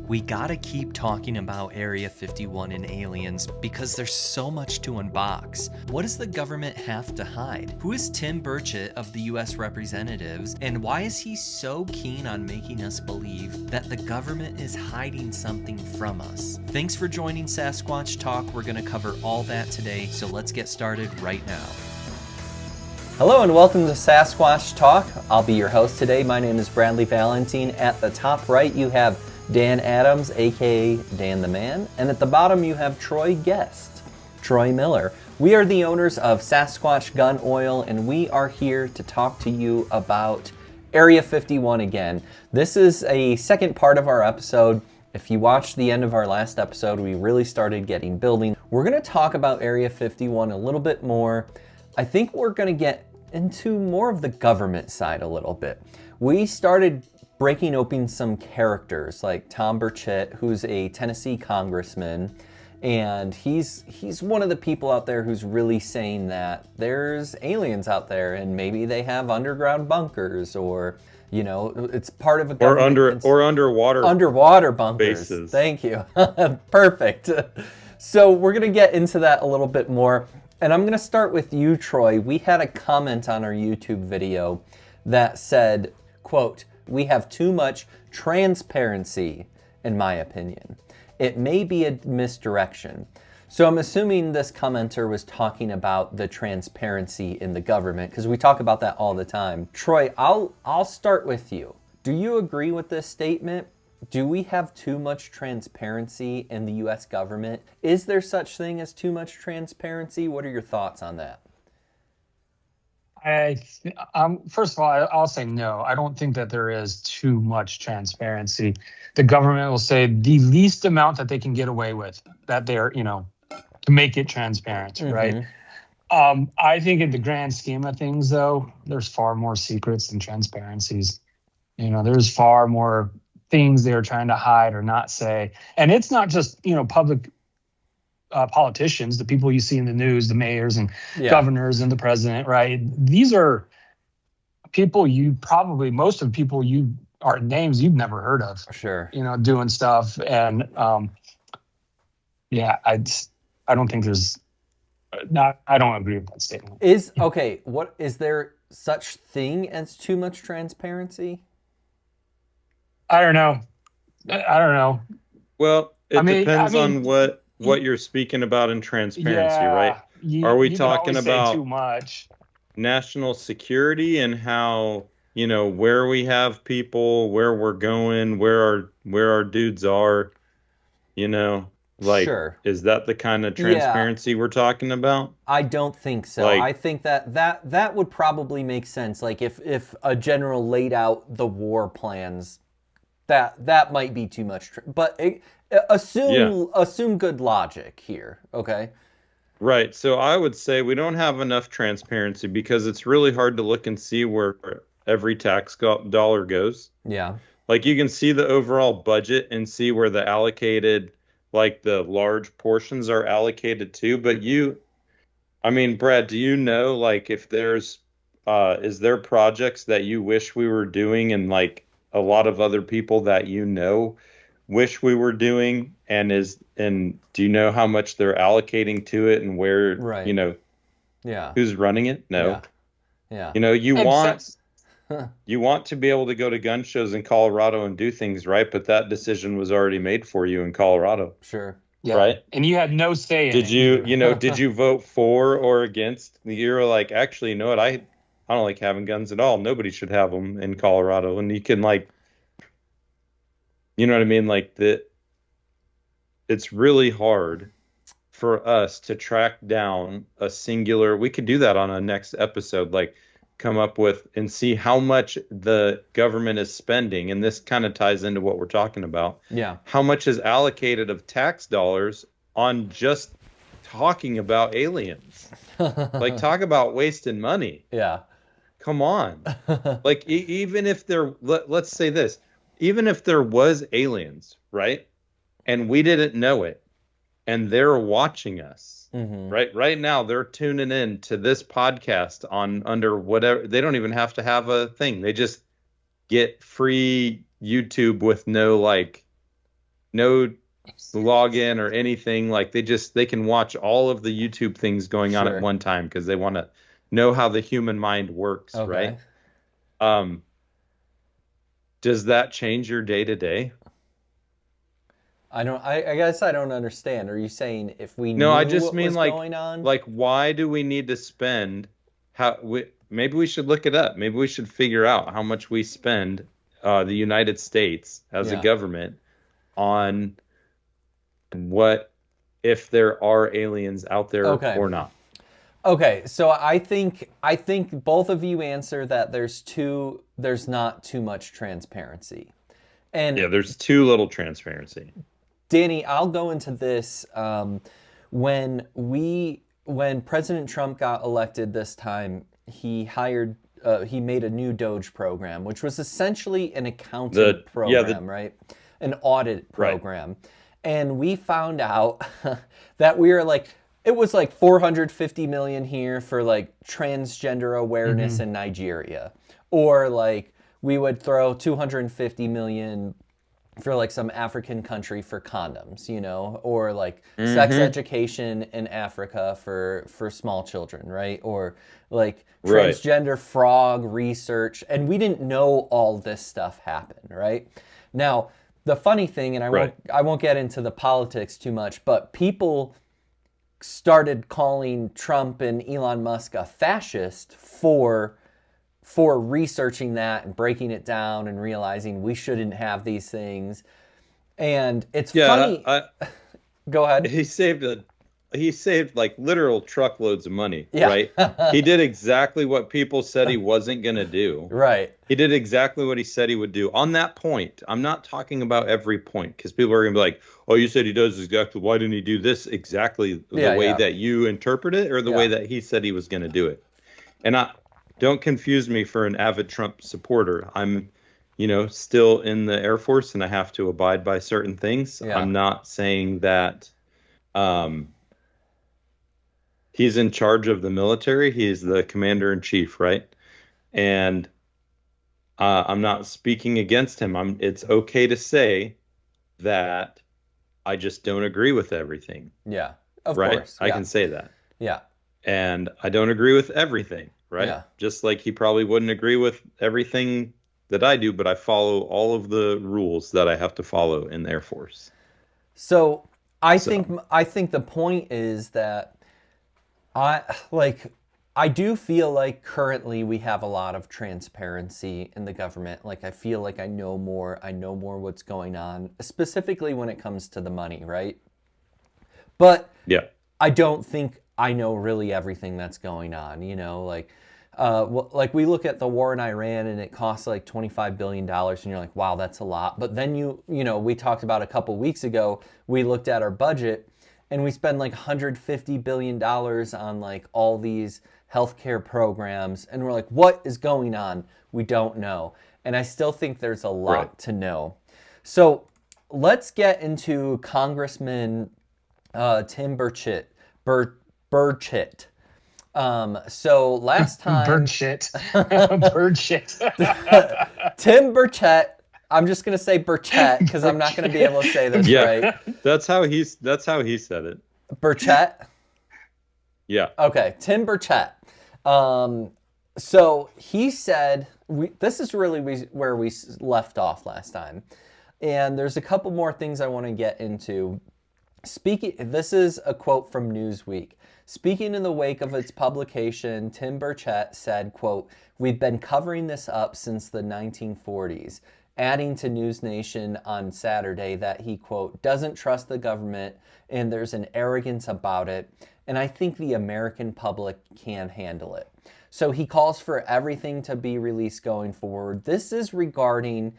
We gotta keep talking about Area 51 and aliens because there's so much to unbox. What does the government have to hide? Who is Tim Burchett of the US Representatives, and why is he so keen on making us believe that the government is hiding something from us? Thanks for joining Sasquatch Talk. We're gonna cover all that today, so let's get started right now. Hello and welcome to Sasquatch Talk. I'll be your host today. My name is Bradley Valentine. At the top right, you have Dan Adams, aka Dan the Man, and at the bottom you have Troy Guest, Troy Miller. We are the owners of Sasquatch Gun Oil, and we are here to talk to you about Area 51 again. This is a second part of our episode. If you watched the end of our last episode, we really started getting building. We're going to talk about Area 51 a little bit more. I think we're going to get into more of the government side a little bit. We started breaking open some characters like Tom Burchett, who's a Tennessee congressman, and he's one of the people out there who's really saying that there's aliens out there and maybe they have underground bunkers, or you know, it's part of a government or underwater bunkers. Bases. Thank you. Perfect. So we're gonna get into that a little bit more, and I'm gonna start with you, Troy. We had a comment on our YouTube video that said, quote, "We have too much transparency, in my opinion. It may be a misdirection." So I'm assuming this commenter was talking about the transparency in the government, because we talk about that all the time. Troy, I'll start with you. Do you agree with this statement? Do we have too much transparency in the US government? Is there such thing as too much transparency? What are your thoughts on that? First of all, I'll say no. I don't think that there is too much transparency. The government will say the least amount that they can get away with, that they're, to make it transparent, right? I think in the grand scheme of things, though, there's far more secrets than transparencies. There's far more things they're trying to hide or not say. And it's not just, public politicians, the people you see in the news, the mayors and governors and the president, right? These are people most of the people are names you've never heard of. Sure. Doing stuff. And I don't think I don't agree with that statement. What is there such thing as too much transparency? I don't know. Well, it depends on what you're speaking about in transparency, right? Are we talking about too much national security and how, where we have people, where we're going, where our dudes are, Sure. Is that the kind of transparency we're talking about? I don't think so. I think that would probably make sense. Like if a general laid out the war plans, that might be too much. But assume good logic here, okay? Right. So I would say we don't have enough transparency because it's really hard to look and see where every tax dollar goes. Yeah. Like you can see the overall budget and see where the allocated, like the large portions are allocated to. But Brad, do you know, like if there's, is there projects that you wish we were doing and like a lot of other people that wish we were doing, and do you know how much they're allocating to it and where, who's running it? No. Yeah. You want to be able to go to gun shows in Colorado and do things, right? But that decision was already made for you in Colorado. Sure. Yeah. Right. And you had no say in it. Did you vote for or against? You're like, actually, you know what? I don't like having guns at all. Nobody should have them in Colorado. And you can you know what I mean? Like it's really hard for us to track down a singular. We could do that on a next episode, like come up with and see how much the government is spending. And this kind of ties into what we're talking about. Yeah. How much is allocated of tax dollars on just talking about aliens? Like talk about wasting money. Yeah. Come on. Like even if let's say this, even if there was aliens, right? And we didn't know it, and they're watching us, right now, they're tuning in to this podcast under whatever. They don't even have to have a thing. They just get free YouTube with no no login or anything. Like they can watch all of the YouTube things going on at Sure. one time because they want to know how the human mind works, Okay. right? Um, does that change your day to day? I guess I don't understand. Are you saying if we No, I knew just what mean was going on? like why do we need to spend maybe we should look it up. Maybe we should figure out how much we spend the United States as a Yeah. government on what if there are aliens out there Okay. or not. Okay, so I think both of you answer that there's not too much transparency. And Yeah, there's too little transparency. Danny, I'll go into this. When President Trump got elected this time, he made a new Doge program, which was essentially an accounting The program, right? An audit right. program. And we found out that we were like, it was like 450 million here for like transgender awareness in Nigeria. Or like we would throw 250 million for like some African country for condoms, or like sex Mm-hmm. education in Africa for small children, right? Or like Right. transgender frog research, and we didn't know all this stuff happened, right? Now, the funny thing, and Right. I won't get into the politics too much, but people started calling Trump and Elon Musk a fascist for researching that and breaking it down and realizing we shouldn't have these things. And it's Yeah, funny. Go ahead. he saved like literal truckloads of money, Yeah. right? He did exactly what people said he wasn't going to do. Right. He did exactly what he said he would do. On that point, I'm not talking about every point because people are going to be like, "Oh, you said he does exactly. Why didn't he do this exactly the Yeah, way yeah. that you interpret it or the way Yeah. that he said he was going to do it?" And I don't confuse me for an avid Trump supporter. I'm, still in the Air Force and I have to abide by certain things. Yeah. I'm not saying that um, he's in charge of the military. He's the commander in chief, right? And I'm not speaking against him. It's okay to say that I just don't agree with everything, Yeah. Of right? course. I Yeah. can say that. Yeah. And I don't agree with everything, right? Yeah. Just like he probably wouldn't agree with everything that I do, but I follow all of the rules that I have to follow in the Air Force. So So, I think the point is that I like I do feel like currently we have a lot of transparency in the government. Like I feel like I know more what's going on, specifically when it comes to the money, right? But yeah, I don't think I know really everything that's going on. Like we look at the war in Iran and it costs like $25 billion, and you're like, wow, that's a lot. But then we talked about a couple weeks ago, we looked at our budget and we spend like $150 billion on like all these healthcare programs, and we're like, what is going on? We don't know. And I still think there's a right. lot to know. So let's get into Congressman Tim Burchett. So last Bird time, shit. Bird shit. Tim Burchett. I'm just gonna say Burchett because I'm not gonna be able to say this Yeah, right. that's how he said it. Burchett. Yeah, Okay, Tim Burchett. So he said, this is really where we left off last time. And there's a couple more things I want to get into. This is a quote from Newsweek. Speaking in the wake of its publication, Tim Burchett said, quote, "We've been covering this up since the 1940s," adding to News Nation on Saturday that he, quote, "doesn't trust the government and there's an arrogance about it, and I think the American public can handle it." So he calls for everything to be released going forward. This is regarding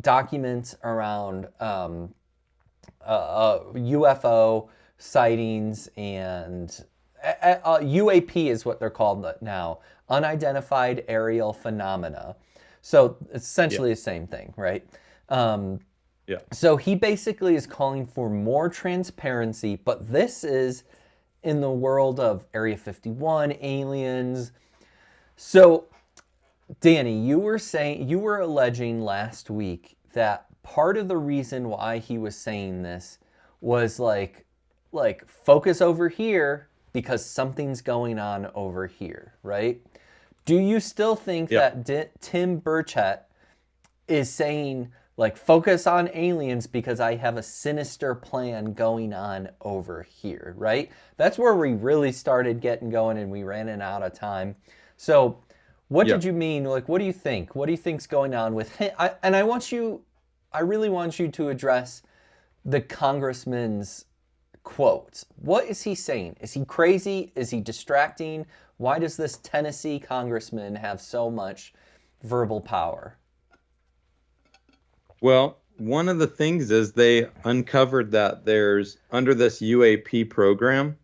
documents around UFO sightings and UAP is what they're called now, unidentified aerial phenomena. So it's yeah, essentially the same thing, right? Um, yeah. so he basically is calling for more transparency, but this is in the world of Area 51, aliens. So, Danny, you were alleging last week that part of the reason why he was saying this was like focus over here because something's going on over here, right? Do you still think Yeah. that Tim Burchett is saying like focus on aliens because I have a sinister plan going on over here, right? That's where we really started getting going and we ran out of time. So what Yeah. did you mean? Like, what do you think? What do you think's going on with him? I really want you to address the congressman's quotes. What is he saying? Is he crazy? Is he distracting? Why does this Tennessee congressman have so much verbal power? Well, one of the things is they uncovered that there's under this UAP program,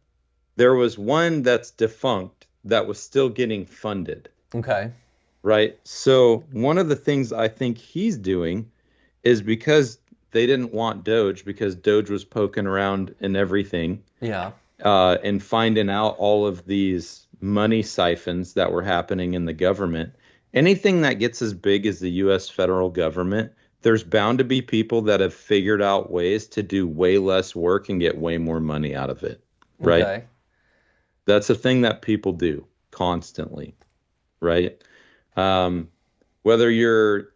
there was one that's defunct that was still getting funded, Okay. right? So one of the things I think he's doing is because they didn't want Doge, because Doge was poking around in everything, Yeah. and finding out all of these money siphons that were happening in the government. Anything that gets as big as the U.S. federal government, there's bound to be people that have figured out ways to do way less work and get way more money out of it, right? Okay. That's a thing that people do constantly, right? Whether you're,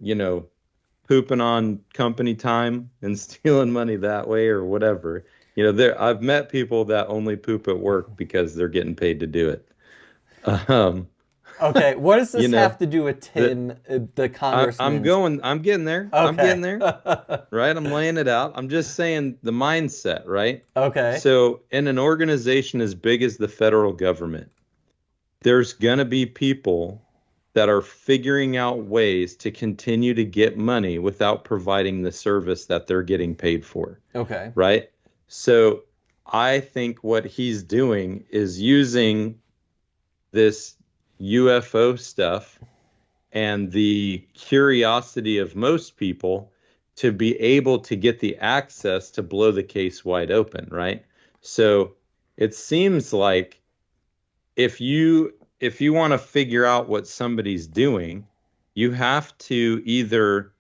pooping on company time and stealing money that way or whatever, I've met people that only poop at work because they're getting paid to do it. Okay. What does this You know, have to do with the, Tim, the congressman? I'm getting there. I'm Okay. getting there, right? I'm laying it out. I'm just saying the mindset, right? Okay. So in an organization as big as the federal government, there's going to be people that are figuring out ways to continue to get money without providing the service that they're getting paid for, Okay. right? So I think what he's doing is using this UFO stuff and the curiosity of most people to be able to get the access to blow the case wide open, right? So it seems like if you want to figure out what somebody's doing, you have to either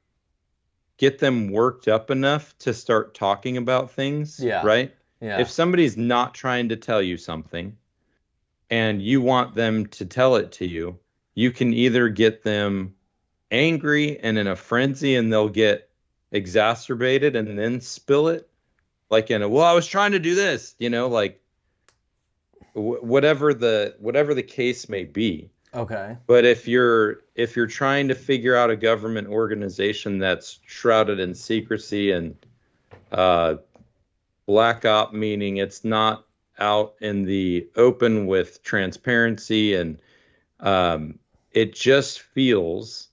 get them worked up enough to start talking about things, Yeah. right? Yeah. If somebody's not trying to tell you something and you want them to tell it to you, you can either get them angry and in a frenzy and they'll get exacerbated and then spill it, like well, I was trying to do this, like whatever the case may be. Okay. But if you're trying to figure out a government organization that's shrouded in secrecy and black op, meaning it's not out in the open with transparency, and it just feels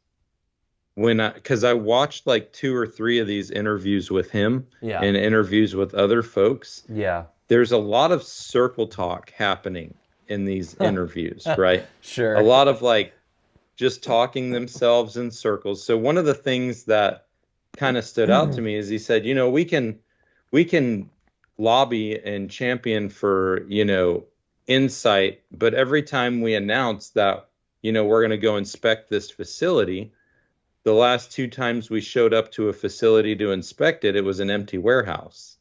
because I watched like 2 or 3 of these interviews with him Yeah. and interviews with other folks. Yeah. There's a lot of circle talk happening in these interviews, right? Sure. A lot of like just talking themselves in circles. So one of the things that kind of stood out to me is he said, we can lobby and champion for, insight, but every time we announce that, we're going to go inspect this facility, the last 2 times we showed up to a facility to inspect it, it was an empty warehouse.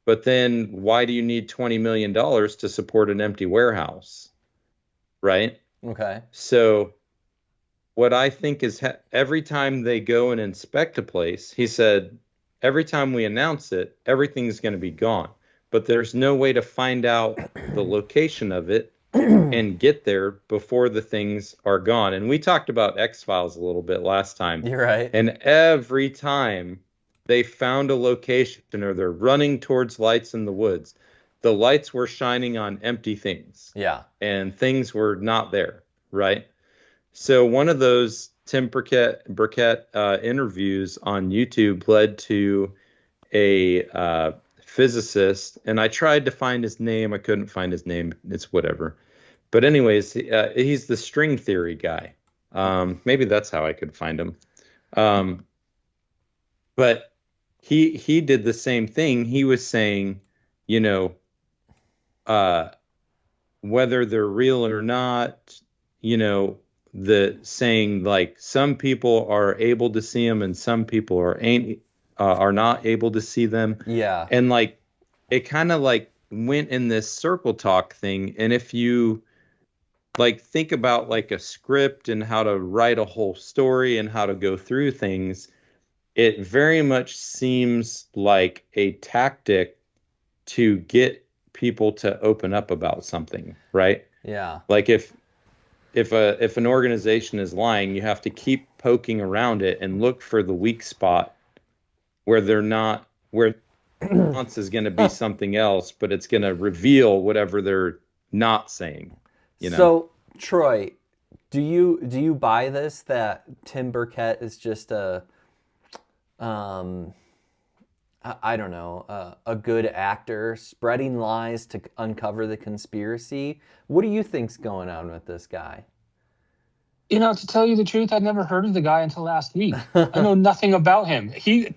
But then why do you need $20 million to support an empty warehouse? Right? Okay. So what I think is every time they go and inspect a place, he said, every time we announce it, everything's going to be gone. But there's no way to find out the location of it and get there before the things are gone. And we talked about X-Files a little bit last time. You're right. And every time they found a location or they're running towards lights in the woods, the lights were shining on empty things. Yeah. And things were not there, right? So one of those Tim Burchett interviews on YouTube led to a physicist, and I tried to find his name. I couldn't find his name. It's whatever. But anyways, he's the string theory guy. Maybe that's how I could find him. But he did the same thing. He was saying, whether they're real or not, the saying like some people are able to see them and some people ain't are not able to see them. Yeah. And like it kind of like went in this circle talk thing. And if you like think about like a script and how to write a whole story and how to go through things, it very much seems like a tactic to get people to open up about something, right? Yeah. Like if an organization is lying, you have to keep poking around it and look for the weak spot where they're not, where response is going to be something else, but it's going to reveal whatever they're not saying. You know? So, Troy, do you buy this that Tim Burkett is just a I don't know, a good actor spreading lies to uncover the conspiracy? What do you think's going on with this guy? To tell you the truth, I'd never heard of the guy until last week. I know nothing about him.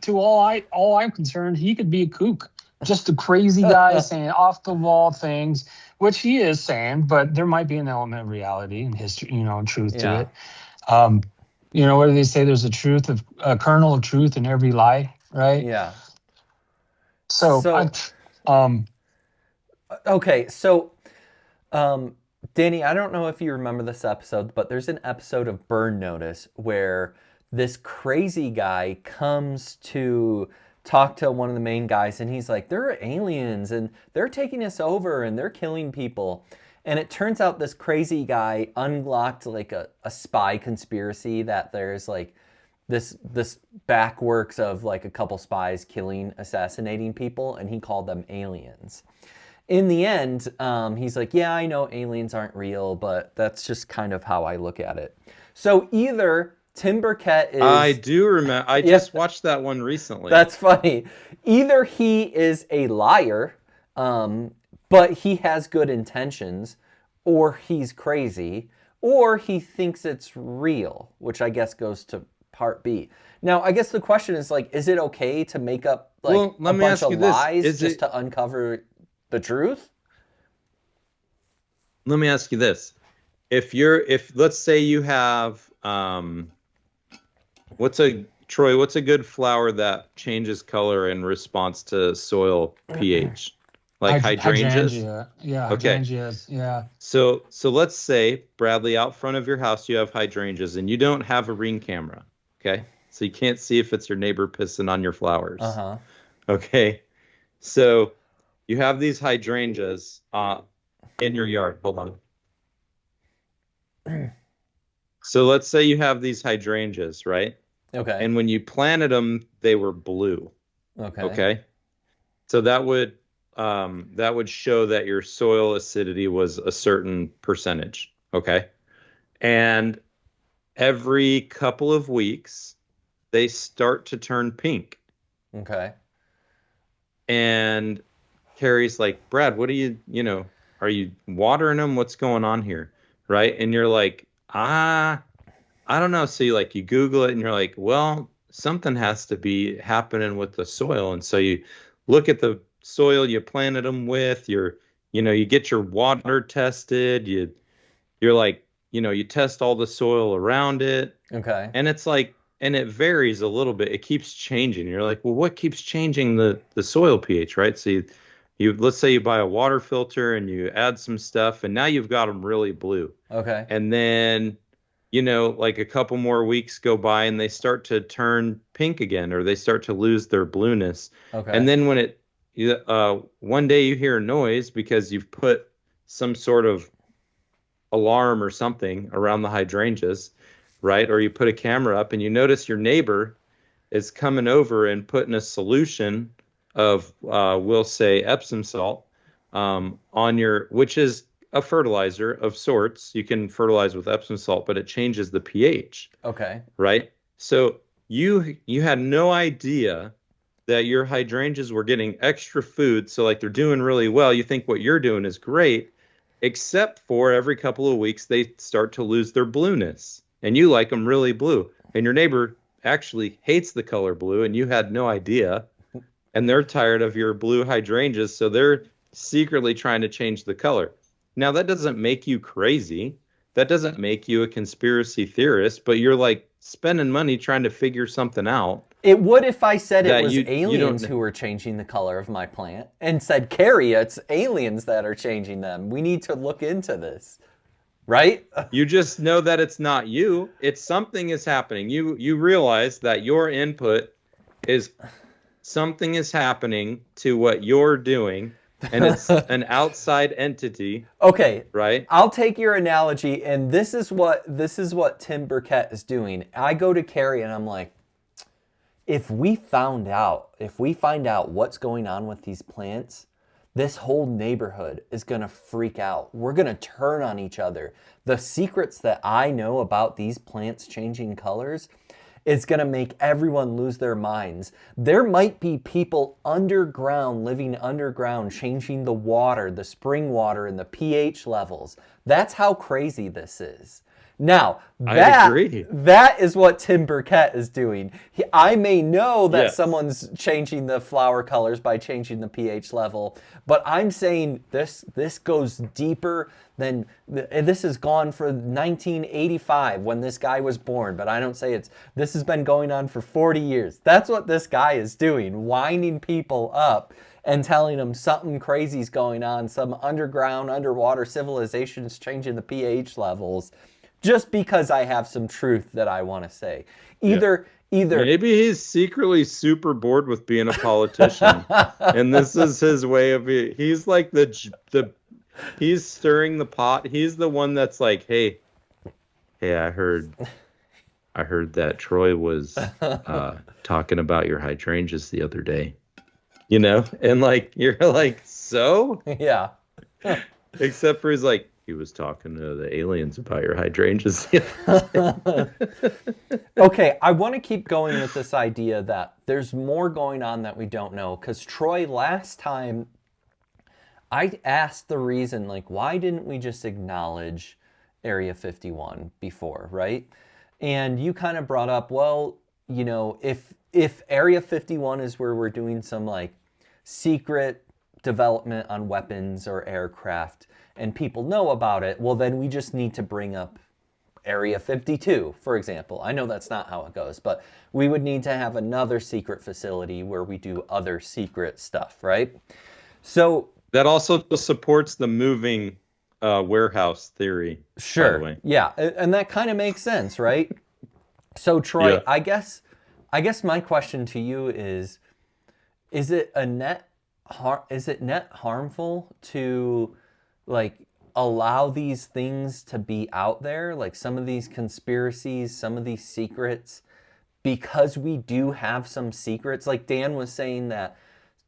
All I'm concerned, he could be a kook, just a crazy guy saying off the wall things, which he is saying, but there might be an element of reality and history, and truth to it. What do they say? There's a kernel of truth in every lie, right? Yeah. Okay, so Danny, I don't know if you remember this episode, but there's an episode of Burn Notice where this crazy guy comes to talk to one of the main guys, and he's like, there are aliens, and they're taking us over, and they're killing people. And it turns out this crazy guy unlocked like a spy conspiracy that there's like this backworks of like a couple spies assassinating people, and he called them aliens. In the end, he's like, yeah, I know aliens aren't real, but that's just kind of how I look at it. So either Tim Burkett is... I do remember. I just watched that one recently. That's funny. Either he is a liar, but he has good intentions, or he's crazy, or he thinks it's real, which I guess goes to part B. Now, I guess the question is, like, is it okay to make up like a bunch of lies just to uncover the truth? Let me ask you this. If let's say you have what's a good flower that changes color in response to soil pH? Like hydrangeas? Yeah, okay. Hydrangeas, yeah. So let's say, Bradley, out front of your house you have hydrangeas and you don't have a Ring camera, okay? So you can't see if it's your neighbor pissing on your flowers. Uh-huh. Okay. So you have these hydrangeas in your yard. Hold on. So let's say you have these hydrangeas, right? Okay. And when you planted them, they were blue. Okay. Okay. So that would show that your soil acidity was a certain percentage. Okay. And every couple of weeks, they start to turn pink. Okay. And Carrie's like, Brad, what are you watering them? What's going on here? Right. And you're like, I don't know. So you Google it and you're like, well, something has to be happening with the soil. And so you look at the soil you planted them with, you get your water tested, you're like, you test all the soil around it. Okay. And it's like, and it varies a little bit. It keeps changing. You're like, well, what keeps changing the soil pH, right? So you let's say you buy a water filter and you add some stuff and now you've got them really blue. Okay. And then, like a couple more weeks go by and they start to turn pink again, or they start to lose their blueness. Okay. And then when one day you hear a noise because you've put some sort of alarm or something around the hydrangeas, right? Or you put a camera up and you notice your neighbor is coming over and putting a solution of, we'll say Epsom salt, which is a fertilizer of sorts. You can fertilize with Epsom salt, but it changes the pH. Okay. Right? So you had no idea that your hydrangeas were getting extra food. So like they're doing really well. You think what you're doing is great, except for every couple of weeks, they start to lose their blueness and you like them really blue. And your neighbor actually hates the color blue and you had no idea. And they're tired of your blue hydrangeas. So they're secretly trying to change the color. Now, that doesn't make you crazy. That doesn't make you a conspiracy theorist, but you're like spending money trying to figure something out. It would if I said it that was you aliens don't. who were changing the color of my plant and said, Carrie, it's aliens that are changing them. We need to look into this. Right? You just know that it's not you. It's something is happening. You realize that your input is something is happening to what you're doing, and it's an outside entity, Okay. right? I'll take your analogy, and this is what Tim Burkett is doing. I go to Carrie and I'm like, if we find out what's going on with these plants, this whole neighborhood is going to freak out. We're going to turn on each other. The secrets that I know about these plants changing colors is going to make everyone lose their minds. There might be people underground, living underground, changing the water, the spring water, and the pH levels. That's how crazy this is. Now, I that agree. that is what Tim Burkett is doing. I may know that Yes. someone's changing the flower colors by changing the pH level, but I'm saying this goes deeper than this has gone for 1985 when this guy was born, but I don't say this has been going on for 40 years. That's what this guy is doing, winding people up and telling them something crazy's going on, some underground, underwater civilization is changing the pH levels. Just because I have some truth that I want to say. Either Maybe he's secretly super bored with being a politician, and this is his way of it. He's like he's stirring the pot. He's the one that's like, hey, I heard that Troy was talking about your hydrangeas the other day, and like you're like, so yeah. except for he's like, he was talking to the aliens about your hydrangeas. Okay, I want to keep going with this idea that there's more going on that we don't know. Because Troy, last time I asked the reason, like, why didn't we just acknowledge Area 51 before, right? And you kind of brought up, well, if Area 51 is where we're doing some like secret development on weapons or aircraft, and people know about it, well, then we just need to bring up Area 52, for example. I know that's not how it goes, but we would need to have another secret facility where we do other secret stuff, right? So that also supports the moving warehouse theory. sure, by the way. yeah, and that kind of makes sense, right? So Troy, Yeah. I guess my question to you is it net harmful to like allow these things to be out there, like some of these conspiracies, some of these secrets, because we do have some secrets? Like Dan was saying that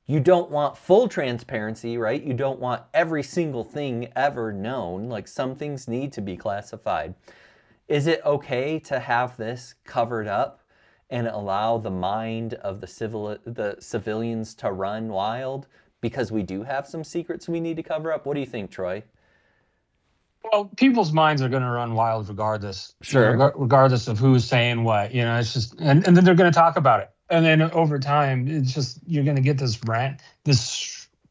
you don't want full transparency, right? You don't want every single thing ever known. Like some things need to be classified. Is it okay to have this covered up and allow the mind of the civilians to run wild because we do have some secrets we need to cover up? What do you think, Troy? Well, people's minds are going to run wild regardless. Sure. Regardless of who's saying what. It's just, and then they're going to talk about it. And then over time, it's just, you're going to get this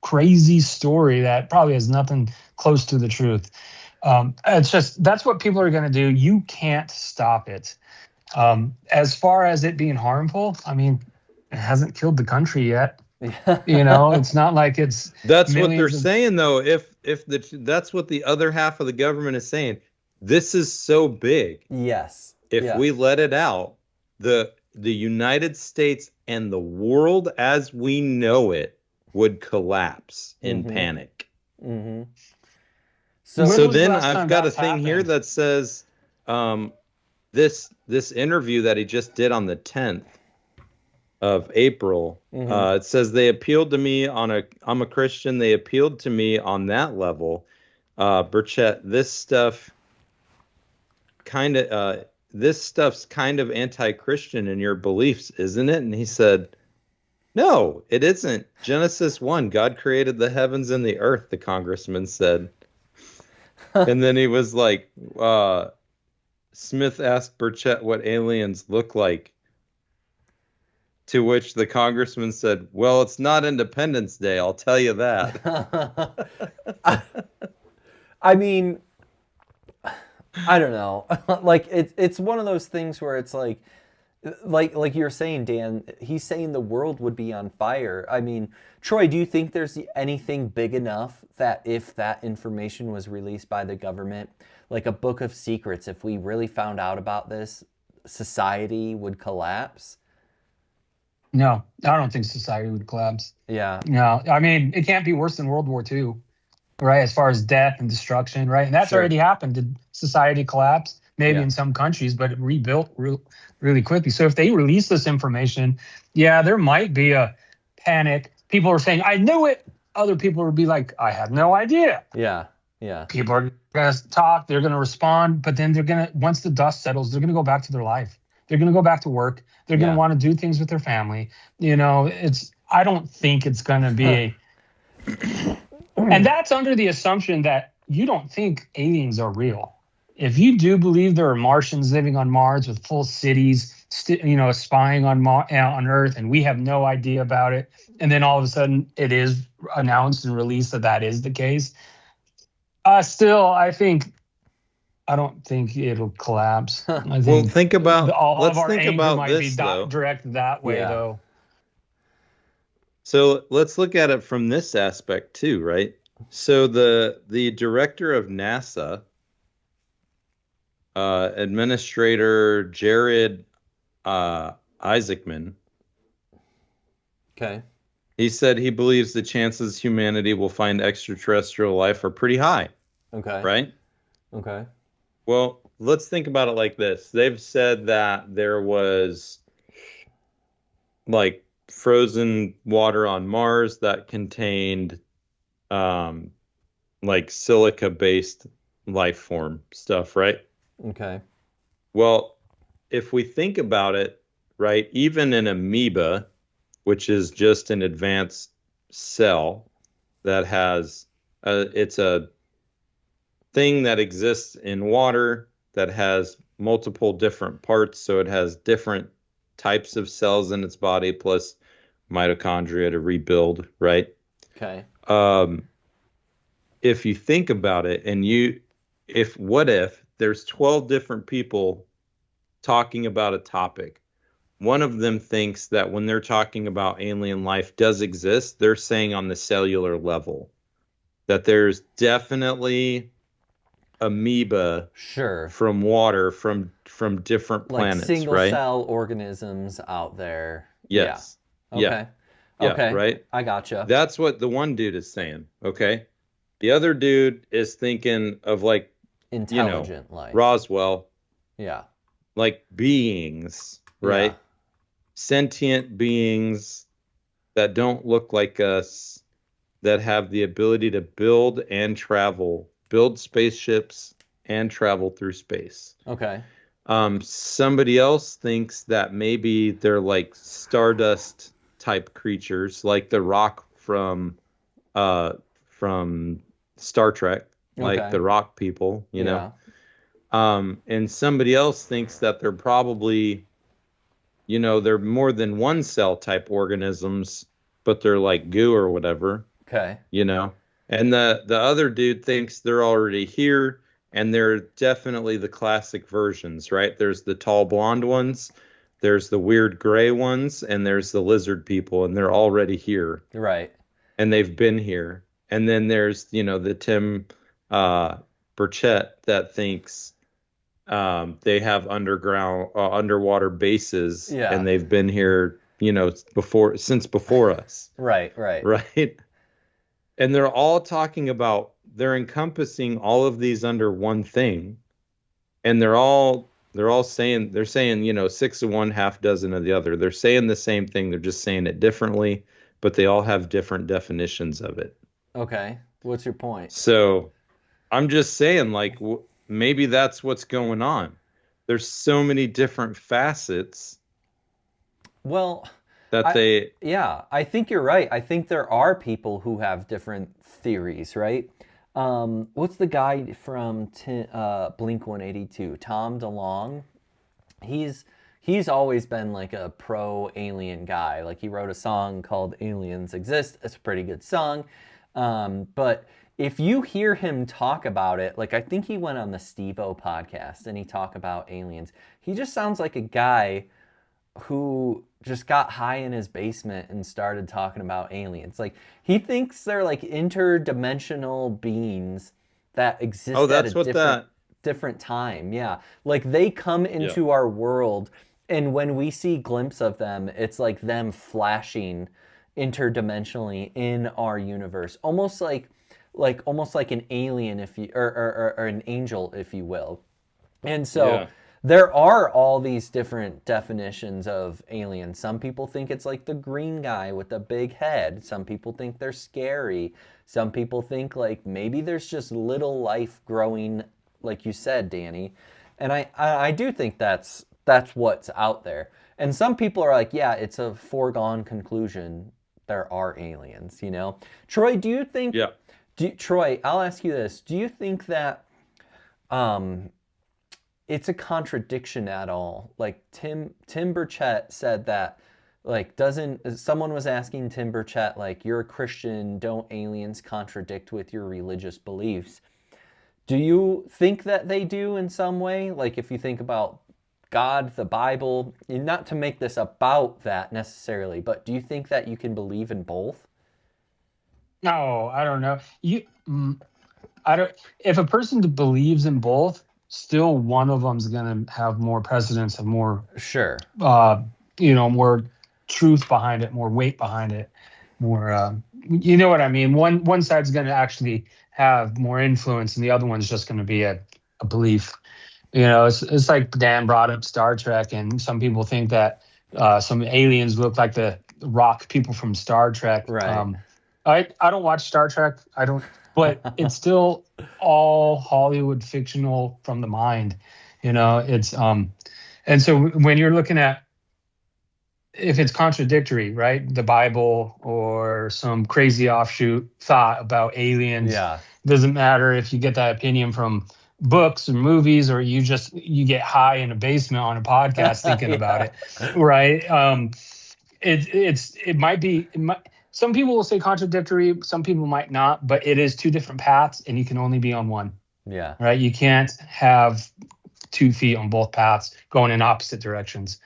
crazy story that probably has nothing close to the truth. It's just, that's what people are going to do. You can't stop it. As far as it being harmful, I mean, it hasn't killed the country yet. It's not like it's. That's what they're saying, though. That's what the other half of the government is saying. This is so big. Yes. If we let it out, the United States and the world as we know it would collapse in panic. Mm-hmm. So then I've got a thing here that says this interview that he just did on the 10th of April. It says they appealed to me I'm a Christian. They appealed to me on that level. Burchett, this stuff's kind of anti-Christian in your beliefs, isn't it? And he said, no, it isn't. Genesis 1, God created the heavens and the earth, the congressman said. And then he was like, Smith asked Burchett what aliens look like. To which the congressman said, well, it's not Independence Day, I'll tell you that. I mean, I don't know. Like, it's one of those things where it's like, Like you're saying, Dan, he's saying the world would be on fire. I mean, Troy, do you think there's anything big enough that if that information was released by the government, like a book of secrets, if we really found out about this, society would collapse? No, I don't think society would collapse. Yeah. No, I mean, it can't be worse than World War II, right? As far as death and destruction, right? And that's Sure. already happened. Did society collapse? Maybe Yeah. in some countries, but it rebuilt really quickly. So if they release this information, yeah, there might be a panic. People are saying, I knew it. Other people would be like, I had no idea. Yeah. Yeah. People are going to talk, they're going to respond, but then they're going to, once the dust settles, they're going to go back to their life. They're going to go back to work. They're going Yeah. to want to do things with their family. I don't think it's going to be and that's under the assumption that you don't think aliens are real. If you do believe there are Martians living on Mars with full cities, spying on Earth, and we have no idea about it, and then all of a sudden it is announced and released that is the case, still, I don't think it'll collapse. I think Well, think about all let's of our think anger about might this be though. directed that way, Yeah. though. So let's look at it from this aspect too, right? So the director of NASA, Administrator Jared Isaacman, Okay. he said he believes the chances humanity will find extraterrestrial life are pretty high, Okay. right? Okay. Well, let's think about it like this. They've said that there was like frozen water on Mars that contained like silica-based life form stuff, right? Okay. Well, if we think about it, right, even an amoeba, which is just an advanced cell that has, it's a thing that exists in water that has multiple different parts. So it has different types of cells in its body plus mitochondria to rebuild, right? Okay. If you think about it, and what if there's 12 different people talking about a topic? One of them thinks that when they're talking about alien life does exist, they're saying on the cellular level that there's definitely amoeba Sure. from water from different Like planets, single right? cell organisms out there. Yes. Yeah. Yeah. Okay. Yeah, Okay. right? I gotcha. That's what the one dude is saying, okay? The other dude is thinking of like, Intelligent life. Roswell, Yeah. like beings, right? Yeah. Sentient beings that don't look like us, that have the ability to build spaceships and travel through space. Okay. Somebody else thinks that maybe they're like stardust type creatures, like the rock from Star Trek, like Okay. the rock people, you know. Yeah. And somebody else thinks that they're probably, they're more than one cell type organisms, but they're like goo or whatever, Okay. And the other dude thinks they're already here, and they're definitely the classic versions, right? There's the tall blonde ones, there's the weird gray ones, and there's the lizard people, and they're already here, Right. and they've been here. And then there's, the Tim Burchett that thinks they have underwater bases, Yeah. and they've been here, since before us. Right. Right. Right. And they're encompassing all of these under one thing. And they're saying, 6 of one, half dozen of the other. They're saying the same thing. They're just saying it differently, but they all have different definitions of it. Okay. What's your point? So I'm just saying, like, maybe that's what's going on. There's so many different facets Well, that I think you're right. I think there are people who have different theories, right? What's the guy from Blink 182? Tom DeLonge. He's always been like a pro alien guy. Like he wrote a song called "Aliens Exist." It's a pretty good song. But if you hear him talk about it, like I think he went on the Steve-O podcast and he talked about aliens. He just sounds like a guy who just got high in his basement and started talking about aliens. Like he thinks they're like interdimensional beings that Oh, exist at a that's what different time. Yeah. Like they come yeah. into our world, and when we see glimpse of them, it's like them flashing interdimensionally in our universe. Almost like an alien if you or an angel if you will. And so Yeah. there are all these different definitions of aliens. Some people think it's like the green guy with the big head. Some people think they're scary. Some people think like maybe there's just little life growing, like you said, Danny. And I do think that's what's out there. And some people are like, yeah, it's a foregone conclusion. There are aliens, you know. Troy, do you think? Yeah. Troy, I'll ask you this: do you think that um, it's a contradiction at all? Like Tim Burchett said that, like, doesn't someone was asking Tim Burchett, like, you're a Christian, don't aliens contradict with your religious beliefs? Do you think that they do in some way? Like, if you think about God, the Bible, not to make this about that necessarily, but do you think that you can believe in both? No, I don't know. I don't. If a person believes in both, still one of them's going to have more precedence, have more, Sure. uh, more truth behind it, more weight behind it, more. You know what I mean? One side's going to actually have more influence, and the other one's just going to be a belief. It's like Dan brought up Star Trek, and some people think that some aliens look like the rock people from Star Trek. Right. I don't watch Star Trek. I don't, but it's still all Hollywood fictional from the mind. It's and so when you're looking at if it's contradictory, right? The Bible or some crazy offshoot thought about aliens. Yeah. Doesn't matter if you get that opinion from books or movies or you get high in a basement on a podcast thinking about it, right? It might be some people will say contradictory, some people might not, but it is two different paths and you can only be on one. Yeah. Right? You can't have 2 feet on both paths going in opposite directions.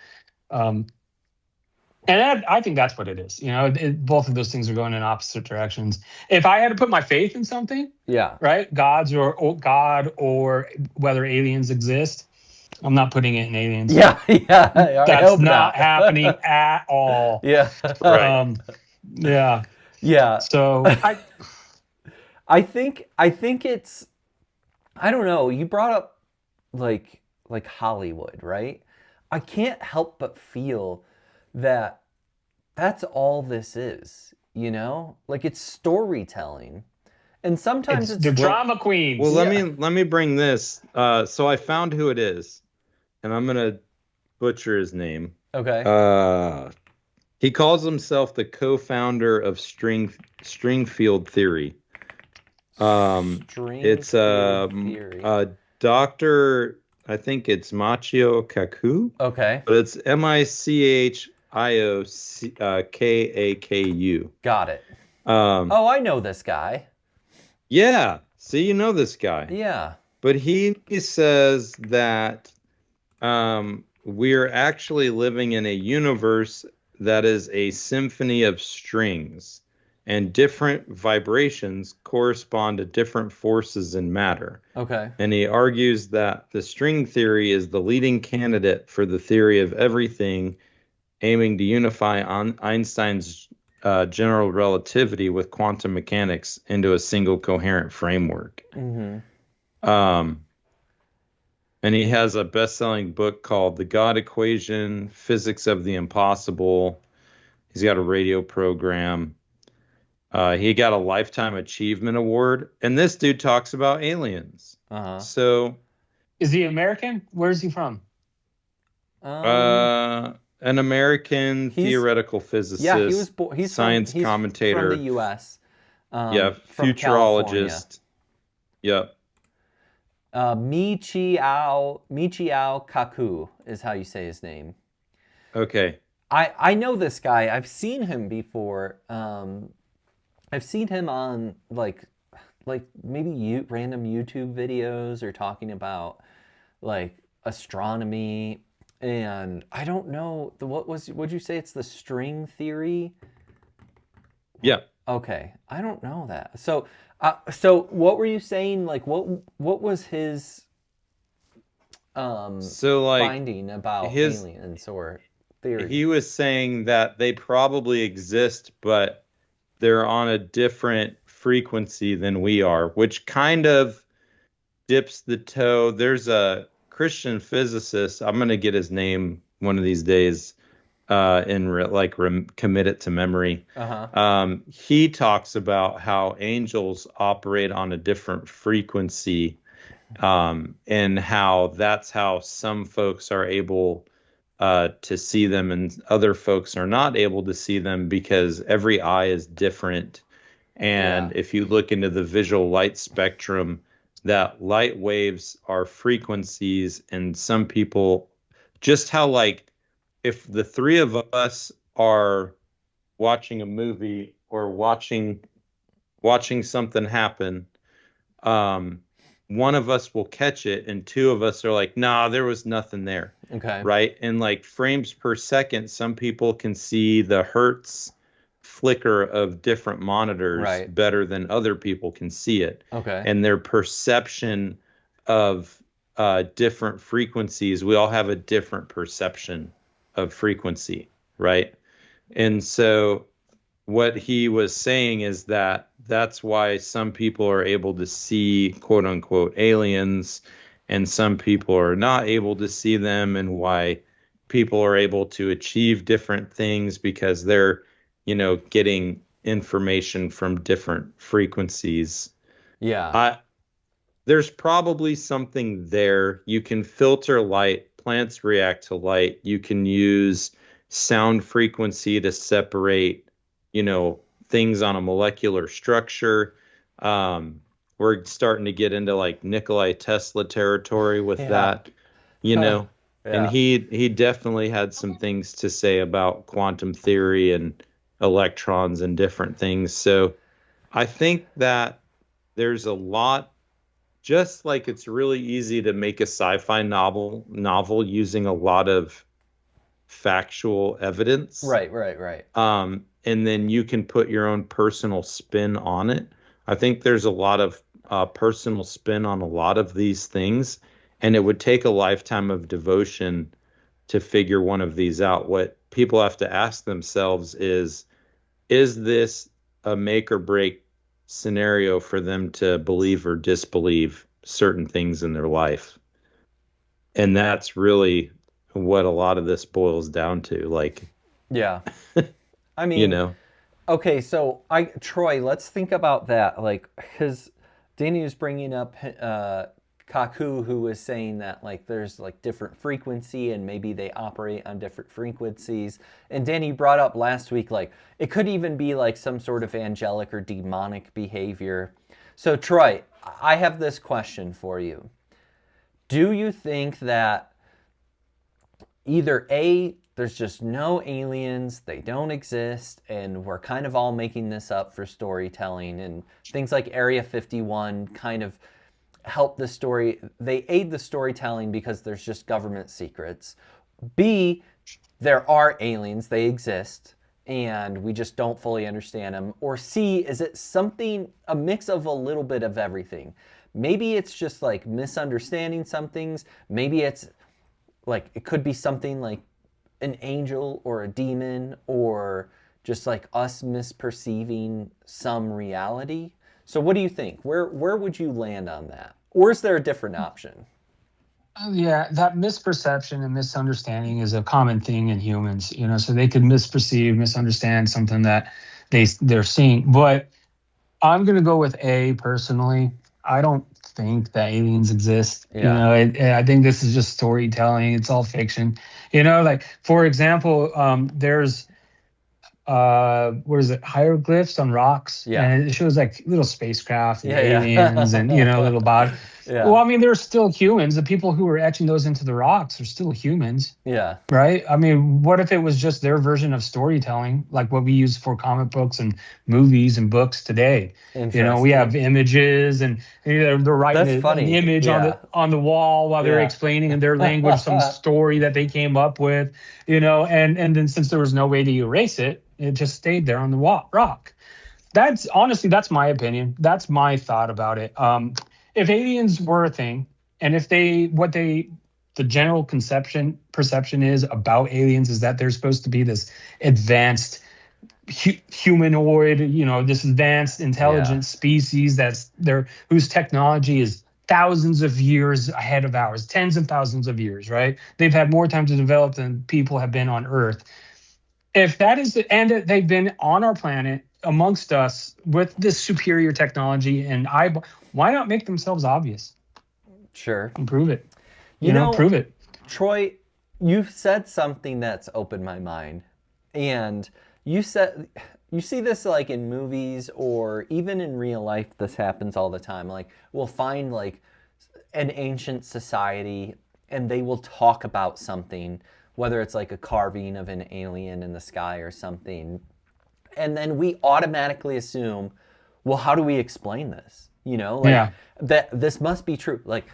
And I think that's what it is. Both of those things are going in opposite directions. If I had to put my faith in something, Yeah. right, God or whether aliens exist, I'm not putting it in aliens. Yeah. Yeah. I That's hope not happening at all. Yeah. Right. Yeah. Yeah. So I think it's, I don't know. You brought up like Hollywood, right? I can't help but feel that that's all this is, Like it's storytelling. And sometimes it's it's the drama queens. Well, Yeah. let me bring this. So I found who it is, and I'm gonna butcher his name. Okay. He calls himself the co-founder of string field theory. It's Theory. Doctor. I think it's Machio Kaku, Okay. but it's Michiokakaku. Got it. Um, Oh, I know this guy. yeah. See, you know this guy. Yeah. But he says that we're actually living in a universe that is a symphony of strings, and different vibrations correspond to different forces in matter. Okay. And he argues that the string theory is the leading candidate for the theory of everything, aiming to unify Einstein's general relativity with quantum mechanics into a single coherent framework. Mm-hmm. And he has a best-selling book called The God Equation, Physics of the Impossible. He's got a radio program. He got a Lifetime Achievement Award. And this dude talks about aliens. Uh-huh. So, Is he American? Where is he from? an American theoretical physicist, Yeah, he was he's science he's commentator. from the U.S. Yeah, from California. futurologist. Yep. Michiao Kaku is how you say his name. Okay. I know this guy. I've seen him before. I've seen him on like maybe random YouTube videos or talking about like astronomy. And I don't know would you say it's the string theory? Yeah. Okay, I don't know that. So what were you saying? Like, what was his So like finding about his aliens or theory? he was saying that they probably exist, but they're on a different frequency than we are, which kind of dips the toe. There's a Christian physicist. I'm gonna get his name one of these days, commit it to memory. Uh-huh. He talks about how angels operate on a different frequency, and how that's how some folks are able to see them and other folks are not able to see them because every eye is different. And Yeah. if you look into the visual light spectrum, that light waves are frequencies, and some people, just how like if the three of us are watching a movie or watching something happen, um, one of us will catch it and two of us are like, nah, there was nothing there. Okay. Right. And like frames per second, some people can see the hertz flicker of different monitors Right. better than other people can see it. Okay. And their perception of different frequencies, we all have a different perception of frequency. Right. And so what he was saying is that that's why some people are able to see quote unquote aliens and some people are not able to see them, and why people are able to achieve different things because they're, getting information from different frequencies. Yeah. There's probably something there. You can filter light, plants react to light. You can use sound frequency to separate things on a molecular structure. We're starting to get into like Nikolai Tesla territory with Yeah. that, and Yeah. he definitely had some things to say about quantum theory and electrons and different things. So I think that there's a lot, just like it's really easy to make a sci-fi novel using a lot of factual evidence. Right. And then you can put your own personal spin on it. I think there's a lot of personal spin on a lot of these things, and it would take a lifetime of devotion to figure one of these out. What people have to ask themselves is this a make or break scenario for them to believe or disbelieve certain things in their life? And that's really what a lot of this boils down to. Like, Yeah. I mean, okay, so Troy, let's think about that. Like, because Danny was bringing up Kaku, who was saying that like there's like different frequency and maybe they operate on different frequencies. And Danny brought up last week like it could even be like some sort of angelic or demonic behavior. So Troy, I have this question for you. Do you think that either A, there's just no aliens, they don't exist, and we're kind of all making this up for storytelling, and things like Area 51 kind of help the story, they aid the storytelling because there's just government secrets. B, there are aliens, they exist, and we just don't fully understand them. Or C, is it something, a mix of a little bit of everything? Maybe it's just like misunderstanding some things, maybe it's like it could be something like an angel or a demon or just like us misperceiving some reality. So what do you think? Where would you land on that? Or is there a different option? Yeah, that misperception and misunderstanding is a common thing in humans, so they could misperceive, misunderstand something that they're seeing. But I'm going to go with A personally. I don't think that aliens exist. Yeah. I think this is just storytelling. It's all fiction. Like for example, there's what is it? Hieroglyphs on rocks. Yeah. And it shows like little spacecraft and Yeah. aliens and little bodies. Yeah. Well, I mean, they're still humans. The people who are etching those into the rocks are still humans, Yeah. right? I mean, what if it was just their version of storytelling, like what we use for comic books and movies and books today? You know, we have Interesting. images, and they're writing That's an funny. image on Yeah. the wall while they're Yeah. explaining in their language some story that they came up with. You know, and then since there was no way to erase it, it just stayed there on the rock. That's honestly, that's my opinion. That's my thought about it. If aliens were a thing, and if the general perception is about aliens is that they're supposed to be this advanced humanoid, this advanced intelligent species whose technology is thousands of years ahead of ours, tens of thousands of years, right? They've had more time to develop than people have been on Earth. If that is and they've been on our planet amongst us with this superior technology, and why not make themselves obvious? Sure. And prove it. Prove it. Troy, you've said something that's opened my mind. And you said you see this like in movies or even in real life. This happens all the time. Like we'll find like an ancient society and they will talk about something, whether it's like a carving of an alien in the sky or something. And then we automatically assume, well, how do we explain this? That this must be true. Like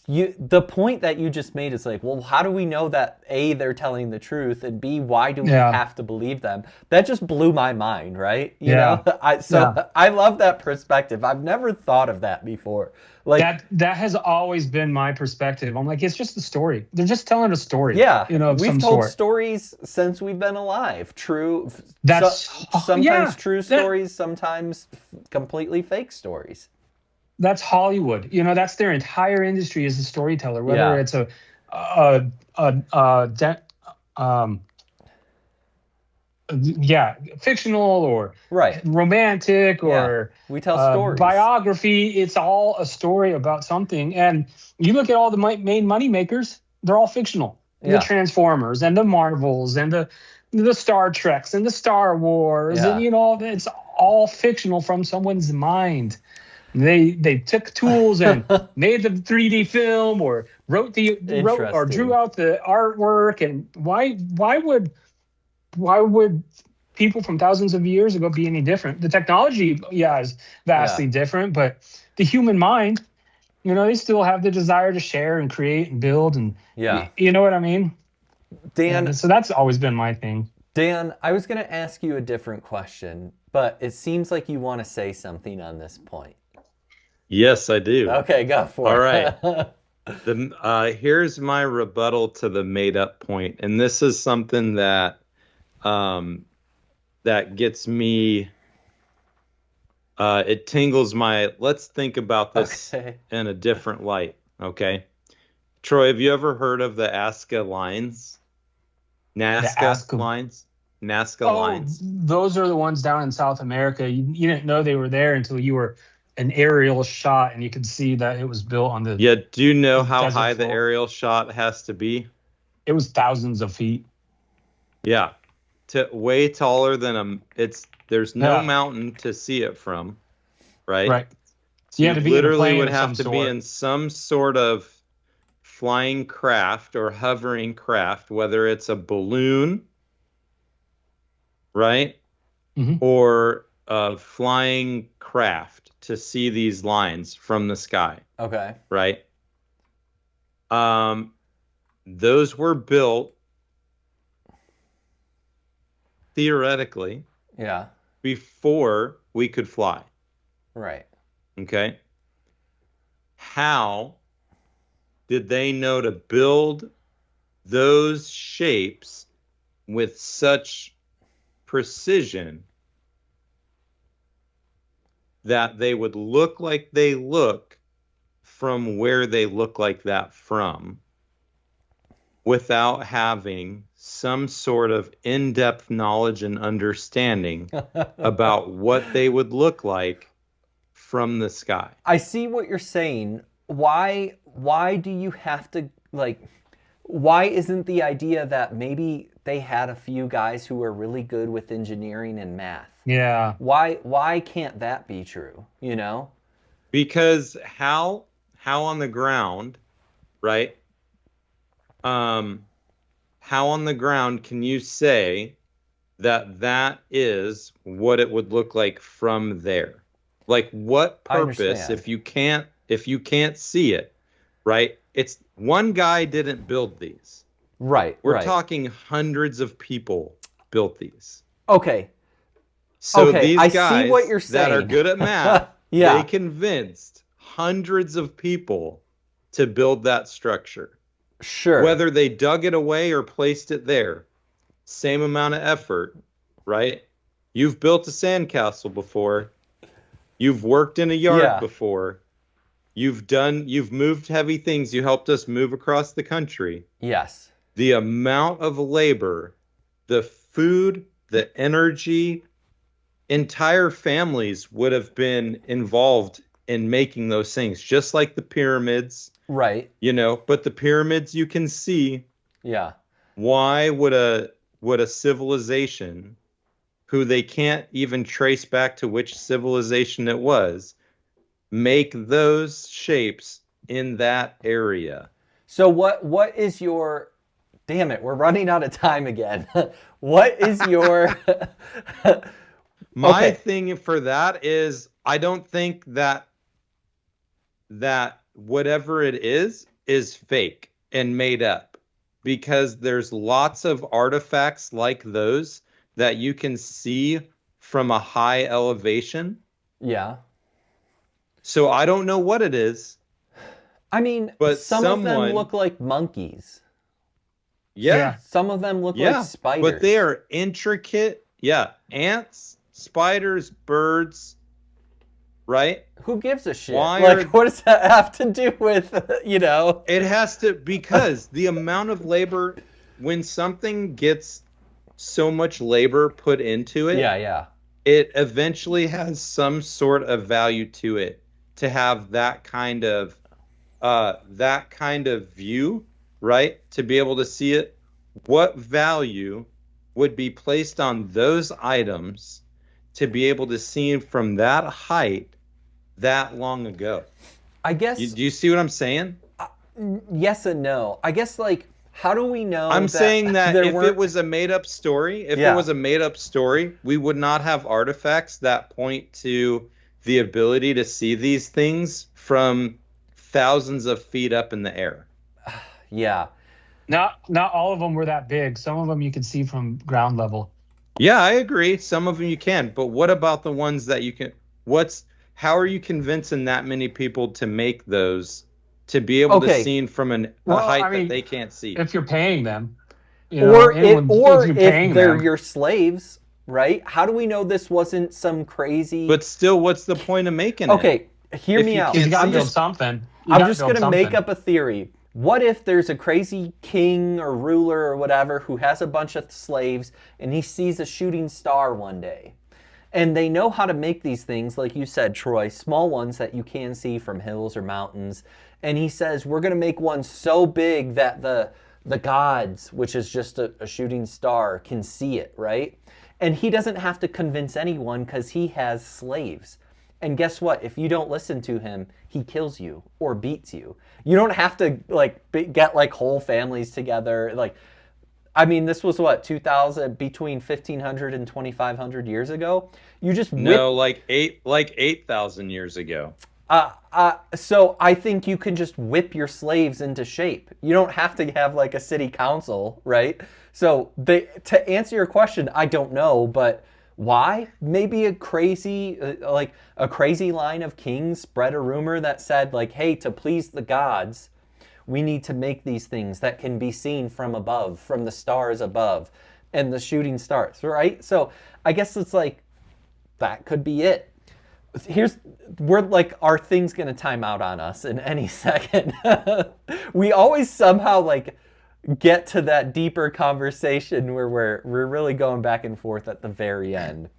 the point that you just made is like, well, how do we know that A, they're telling the truth, and B, why do we have to believe them? That just blew my mind, right? You know? I love that perspective. I've never thought of that before. Like that has always been my perspective. I'm like, it's just a story. They're just telling a story. Yeah, of we've some told sort. stories since we've been alive. True. Sometimes true stories, sometimes completely fake stories. That's Hollywood. That's their entire industry as a storyteller. Whether it's fictional or romantic or we tell stories. Biography. It's all a story about something. And you look at all the main money makers; they're all fictional. The Transformers and the Marvels and the Star Treks and the Star Wars and it's all fictional from someone's mind. They took tools and made the 3D film or wrote or drew out the artwork. And why would people from thousands of years ago be any different? The technology, is vastly different, but the human mind, they still have the desire to share and create and build, and you know what I mean? Dan, so that's always been my thing. Dan, I was going to ask you a different question, but it seems like you want to say something on this point. Yes, I do. Okay, go for it. All right. Here's my rebuttal to the made up point. And this is something that that gets me it tingles let's think about this in a different light. Okay. Troy, have you ever heard of the Nazca lines? Nazca lines? Nazca lines. Those are the ones down in South America. You didn't know they were there until you were an aerial shot and you could see that it was built on the do you know how high floor. The aerial shot has to be? It was thousands of feet. Way taller than there's no mountain to see it from, right? So you had to be literally would have to be in some sort of flying craft or hovering craft, whether it's a balloon, right? Or a flying craft to see these lines from the sky. Okay. Right? Those were built theoretically before we could fly. Right. Okay. How did they know to build those shapes with such precision that they would look like they look from where they look like that from, without having some sort of in-depth knowledge and understanding about what they would look like from the sky? I see what you're saying. Why do you have to, why isn't the idea that maybe they had a few guys who were really good with engineering and math? Yeah. Why can't that be true, Because how how on the ground, right? How on the ground can you say that that is what it would look like from there? Like what I purpose understand. if you can't see it, right? It's one guy didn't build these. Right, We're right. talking hundreds of people built these. Okay, So okay. these I see what guys you're that are saying. good at math, they Yeah, convinced hundreds of people to build that structure. sure. Whether they dug it away or placed it there, same amount of effort, right? You've built a sandcastle before. You've worked in a yard Yeah, before. You've moved heavy things. You helped us move across the country. yes. The amount of labor, the food, the energy, entire families would have been involved in making those things, just like the pyramids, Right. but the pyramids you can see. Yeah. Why would a civilization who they can't even trace back to which civilization it was make those shapes in that area? So what is your damn it, we're running out of time again. What is your My Okay. thing for that is I don't think that whatever it is fake and made up, because there's lots of artifacts like those that you can see from a high elevation. Yeah. So I don't know what it is, I mean, but some of them someone, look like monkeys. yeah, Some of them look like yeah, but they spiders. are intricate. Yeah, ants, spiders, birds, right? Who gives a shit? Why Like, are what does that have to do with, you know? It has to, because the amount of labor, when something gets so much labor put into Yeah, it, yeah. it eventually has some sort of value to it to have that kind of view, right? To be able to see it. What value would be placed on those items to be able to see from that height that long ago? I guess Do you see what I'm saying? yes and no. I guess like how do we know I'm saying that that there if it weren't was a made up story, Yeah. we would not have artifacts that point to the ability to see these things from thousands of feet up in the air. Yeah. Not all of them were that big. Some of them you can see from ground level. Yeah, I agree. Some of them you can, but what about the ones that you can? How are you convincing that many people to make those to be able to Okay. see from a Well, height I that mean, they can't see? if you're paying them, Or if you're if paying they're them, your slaves, right? How do we know this wasn't some crazy But still, what's the point of making it Okay, hear if me you out. because you can't got to see build it? something. I'm just going to make up a theory. What if there's a crazy king or ruler or whatever who has a bunch of slaves and he sees a shooting star one day? And they know how to make these things, like you said, Troy, small ones that you can see from hills or mountains. And he says, we're going to make one so big that the gods, which is just a shooting star, can see it, right? And he doesn't have to convince anyone because he has slaves. And guess what? If you don't listen to him, he kills you or beats you. You don't have to get like whole families together. Like, I mean, this was what 2000 between 1500 and 2500 years ago. You just whip. No, like 8,000 years ago. So I think you can just whip your slaves into shape. You don't have to have like a city council, right? So to answer your question, I don't know, but why? Maybe a crazy a crazy line of kings spread a rumor that said like, "Hey, to please the gods, we need to make these things that can be seen from above, from the stars above, and the shooting stars," right? So I guess it's like that could be it. We're like, our thing's gonna time out on us in any second. We always somehow like get to that deeper conversation where we're really going back and forth at the very end.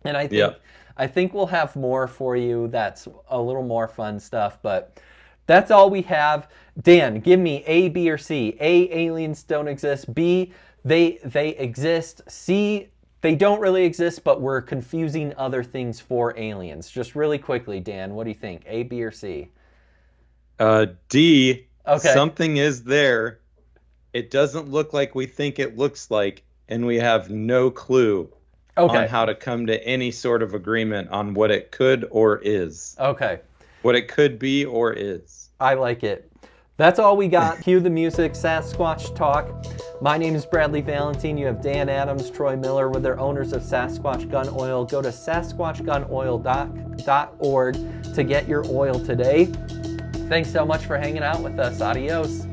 And I think we'll have more for you that's a little more fun stuff, but that's all we have. Dan, give me A, B, or C. A, aliens don't exist. B, they exist. C, they don't really exist, but we're confusing other things for aliens. Just really quickly, Dan, what do you think? A, B, or C? D, Okay. something is there. It doesn't look like we think it looks like, and we have no clue on Okay. how to come to any sort of agreement on what it could or is. Okay. What it could be or is. I like it. That's all we got. Cue the music, Sasquatch Talk. My name is Bradley Valentine. You have Dan Adams, Troy Miller with their owners of Sasquatch Gun Oil. Go to sasquatchgunoil.org to get your oil today. Thanks so much for hanging out with us. Adios.